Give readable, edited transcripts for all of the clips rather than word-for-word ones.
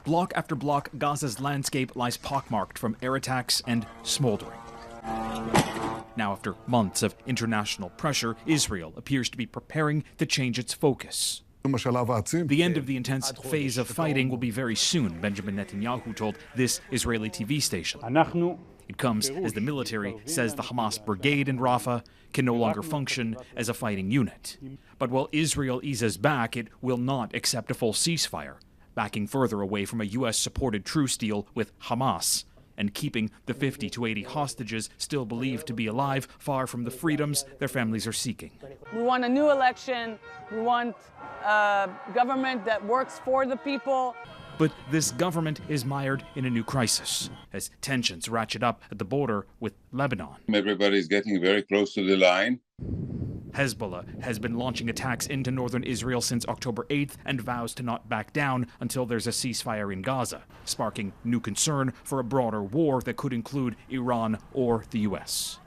Block after block, Gaza's landscape lies pockmarked from air attacks and smoldering. Now, after months of international pressure, Israel appears to be preparing to change its focus. The end of the intense phase of fighting will be very soon, Benjamin Netanyahu told this Israeli TV station. It comes as the military says the Hamas brigade in Rafah can no longer function as a fighting unit. But while Israel eases back, it will not accept a full ceasefire, backing further away from a U.S.-supported truce deal with Hamas and keeping the 50 to 80 hostages still believed to be alive far from the freedoms their families are seeking. We want a new election. We want a government that works for the people. But this government is mired in a new crisis as tensions ratchet up at the border with Lebanon. Everybody's getting very close to the line. Hezbollah has been launching attacks into northern Israel since October 8th and vows to not back down until there's a ceasefire in Gaza, sparking new concern for a broader war that could include Iran or the U.S.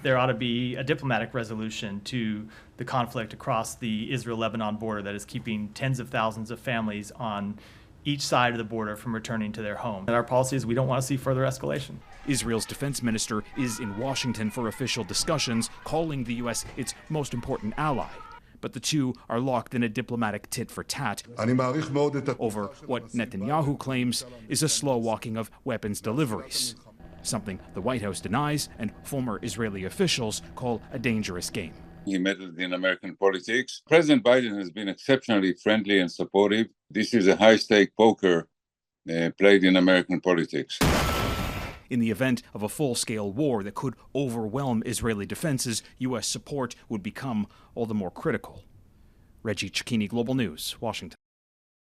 There ought to be a diplomatic resolution to the conflict across the Israel-Lebanon border that is keeping tens of thousands of families on each side of the border from returning to their home. And our policy is we don't want to see further escalation. Israel's defense minister is in Washington for official discussions, calling the U.S. its most important ally. But the two are locked in a diplomatic tit-for-tat over what Netanyahu claims is a slow walking of weapons deliveries, something the White House denies and former Israeli officials call a dangerous game. He meddled in American politics. President Biden has been exceptionally friendly and supportive. This is a high-stake poker played in American politics. In the event of a full-scale war that could overwhelm Israeli defenses, U.S. support would become all the more critical. Reggie Cecchini, Global News, Washington.